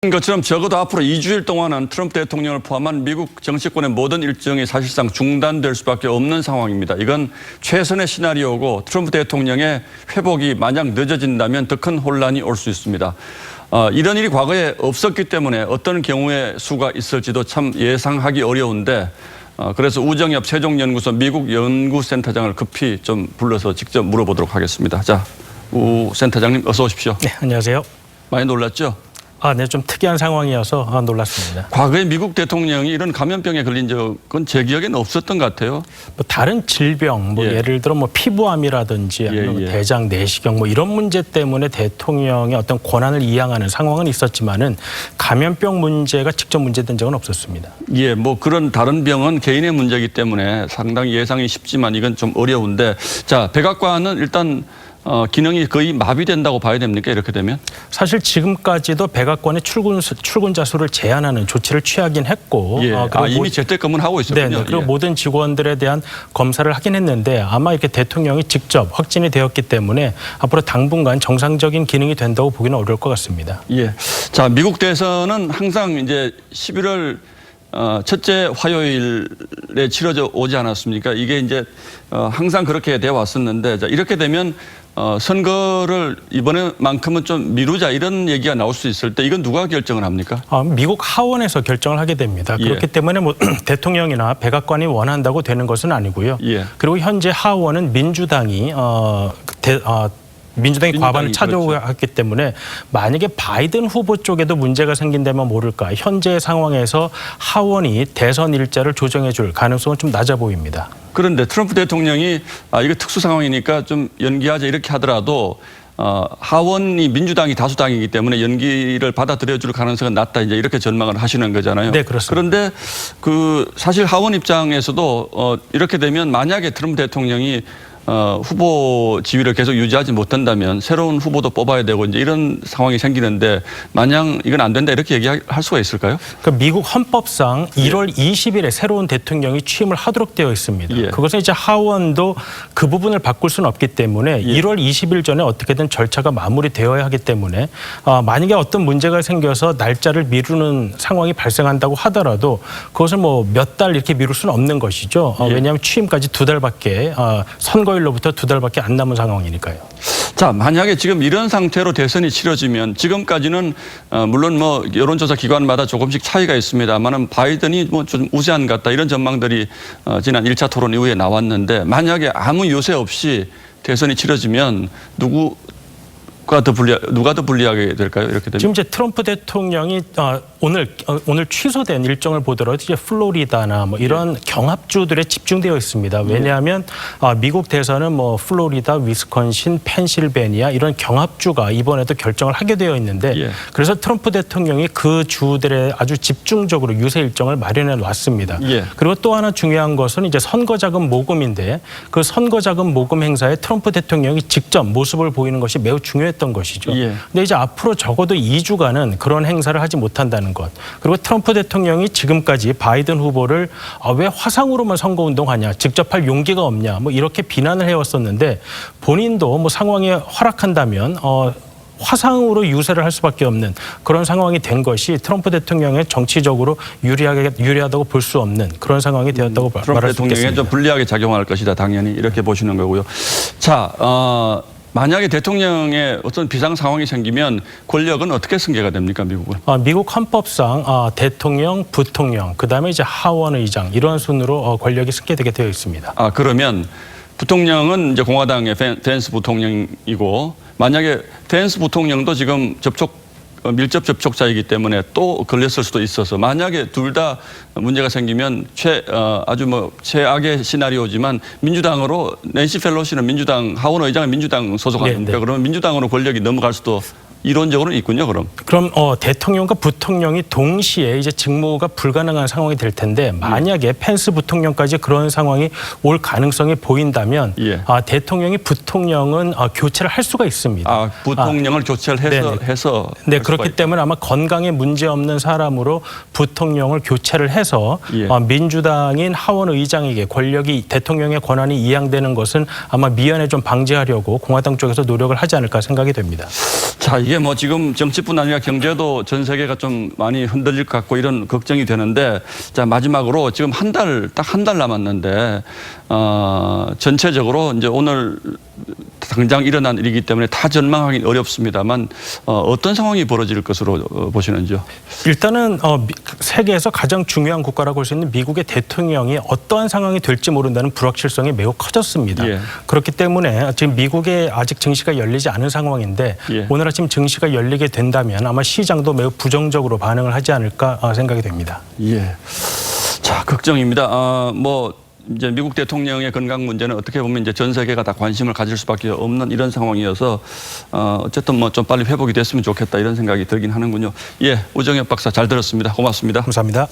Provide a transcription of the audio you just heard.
것처럼 적어도 앞으로 2주일 동안은 트럼프 대통령을 포함한 미국 정치권의 모든 일정이 사실상 중단될 수밖에 없는 상황입니다. 이건 최선의 시나리오고 트럼프 대통령의 회복이 만약 늦어진다면 더 큰 혼란이 올 수 있습니다. 이런 일이 과거에 없었기 때문에 어떤 경우의 수가 있을지도 참 예상하기 어려운데 그래서 우정엽 세종연구소 미국 연구센터장을 급히 좀 불러서 직접 물어보도록 하겠습니다. 자, 우 센터장님 어서 오십시오. 네, 안녕하세요. 많이 놀랐죠? 네, 좀 특이한 상황이어서 놀랐습니다. 과거에 미국 대통령이 이런 감염병에 걸린 적은 제 기억에는 없었던 것 같아요. 뭐 다른 질병, 예를 들어 피부암이라든지 아니면 대장 내시경 이런 문제 때문에 대통령의 어떤 권한을 이양하는 상황은 있었지만은 감염병 문제가 직접 문제된 적은 없었습니다. 예, 뭐 그런 다른 병은 개인의 문제이기 때문에 상당히 예상이 쉽지만 이건 좀 어려운데, 자, 백악관은 일단 기능이 거의 마비된다고 봐야 됩니까? 이렇게 되면? 사실 지금까지도 백악관의 출근자 수를 제한하는 조치를 취하긴 했고, 예. 이미 재택근무하고 있었군요. 네, 그리고 모든 직원들에 대한 검사를 하긴 했는데 아마 이렇게 대통령이 직접 확진이 되었기 때문에 앞으로 당분간 정상적인 기능이 된다고 보기는 어려울 것 같습니다. 예. 자, 미국 대선은 항상 이제 11월 첫째 화요일에 치러져 오지 않았습니까? 이게 이제 항상 그렇게 되어 왔었는데, 자, 이렇게 되면 선거를 이번에만큼은 좀 미루자 이런 얘기가 나올 수 있을 때 이건 누가 결정을 합니까? 미국 하원에서 결정을 하게 됩니다. 그렇기 때문에 뭐 대통령이나 백악관이 원한다고 되는 것은 아니고요. 그리고 현재 하원은 민주당이 과반을 차지하기 때문에 만약에 바이든 후보 쪽에도 문제가 생긴다면 모를까 현재 상황에서 하원이 대선 일자를 조정해 줄 가능성은 좀 낮아 보입니다. 그런데 트럼프 대통령이 이거 특수 상황이니까 좀 연기하자 이렇게 하더라도 하원이 민주당이 다수당이기 때문에 연기를 받아들여 줄 가능성은 낮다 이제 이렇게 전망을 하시는 거잖아요. 네, 그렇습니다. 그런데 사실 하원 입장에서도 이렇게 되면 만약에 트럼프 대통령이 후보 지위를 계속 유지하지 못한다면 새로운 후보도 뽑아야 되고 이제 이런 상황이 생기는데 만약 이건 안 된다 이렇게 얘기할 수가 있을까요? 그러니까 미국 헌법상 1월 20일에 새로운 대통령이 취임을 하도록 되어 있습니다. 그것은 이제 하원도 그 부분을 바꿀 수는 없기 때문에 1월 20일 전에 어떻게든 절차가 마무리되어야 하기 때문에 만약에 어떤 문제가 생겨서 날짜를 미루는 상황이 발생한다고 하더라도 그것을 뭐 몇 달 이렇게 미룰 수는 없는 것이죠. 왜냐하면 취임까지 2달밖에 선거일로부터 2달밖에 안 남은 상황이니까요. 자, 만약에 지금 이런 상태로 대선이 치러지면 지금까지는 물론 뭐 여론조사 기관마다 조금씩 차이가 있습니다만은 바이든이 뭐 좀 우세한 것 같다 이런 전망들이 지난 1차 토론 이후에 나왔는데 만약에 아무 요새 없이 대선이 치러지면 누가 더 불리하게 될까요? 이렇게 되면 지금 이제 트럼프 대통령이 오늘 취소된 일정을 보더라도 이제 플로리다나 뭐 이런 경합주들에 집중되어 있습니다. 왜냐하면 미국 대선은 뭐 플로리다, 위스콘신, 펜실베니아 이런 경합주가 이번에도 결정을 하게 되어 있는데 그래서 트럼프 대통령이 그 주들에 아주 집중적으로 유세 일정을 마련해 놨습니다. 그리고 또 하나 중요한 것은 이제 선거자금 모금인데 그 선거자금 모금 행사에 트럼프 대통령이 직접 모습을 보이는 것이 매우 중요했던 것이죠. 근데 이제 앞으로 적어도 2주간은 그런 행사를 하지 못한다는 것. 그리고 트럼프 대통령이 지금까지 바이든 후보를 왜 화상으로만 선거운동하냐, 직접 할 용기가 없냐, 뭐 이렇게 비난을 해왔었는데 본인도 뭐 상황이 허락한다면 화상으로 유세를 할 수밖에 없는 그런 상황이 된 것이 트럼프 대통령의 정치적으로 유리하다고 볼 수 없는 그런 상황이 되었다고 말할 수 있겠습니다. 대통령에 좀 불리하게 작용할 것이다. 당연히 이렇게 보시는 거고요. 자, 만약에 대통령의 어떤 비상 상황이 생기면 권력은 어떻게 승계가 됩니까, 미국은? 미국 헌법상 대통령, 부통령, 그다음에 이제 하원의장 이런 순으로 권력이 승계되게 되어 있습니다. 그러면 부통령은 이제 공화당의 펜스 부통령이고 만약에 펜스 부통령도 지금 밀접 접촉자이기 때문에 또 걸렸을 수도 있어서 만약에 둘 다 문제가 생기면 아주 뭐 최악의 시나리오지만 민주당으로 낸시 펠로시는 민주당 하원 의장은 민주당 소속 아닙니까? 그러면 민주당으로 권력이 넘어갈 수도 이론적으로는 있군요, 그럼. 그럼 대통령과 부통령이 동시에 이제 직무가 불가능한 상황이 될 텐데 만약에 펜스 부통령까지 그런 상황이 올 가능성이 보인다면 대통령이 부통령은 교체를 할 수가 있습니다. 부통령을 교체를 해서 네, 그렇기 때문에 아마 건강에 문제 없는 사람으로 부통령을 교체를 해서 민주당인 하원 의장에게 권력이 대통령의 권한이 이양되는 것은 아마 미연에 좀 방지하려고 공화당 쪽에서 노력을 하지 않을까 생각이 됩니다. 자, 이게 뭐 지금 정치뿐 아니라 경제도 전 세계가 좀 많이 흔들릴 것 같고 이런 걱정이 되는데, 자, 마지막으로 지금 딱 한 달 남았는데, 전체적으로 이제 오늘 당장 일어난 일이기 때문에 다 전망하기는 어렵습니다만, 어떤 상황이 벌어질 것으로 보시는지요? 일단은 세계에서 가장 중요한 국가라고 볼 수 있는 미국의 대통령이 어떠한 상황이 될지 모른다는 불확실성이 매우 커졌습니다. 예. 그렇기 때문에 지금 미국에 아직 증시가 열리지 않은 상황인데 예. 오늘 아침 증시가 열리게 된다면 아마 시장도 매우 부정적으로 반응을 하지 않을까 생각이 됩니다. 예. 자, 걱정입니다. 뭐 이제 미국 대통령의 건강 문제는 어떻게 보면 이제 전 세계가 다 관심을 가질 수밖에 없는 이런 상황이어서 어쨌든 뭐 좀 빨리 회복이 됐으면 좋겠다 이런 생각이 들긴 하는군요. 예, 우정엽 박사 잘 들었습니다. 고맙습니다. 감사합니다.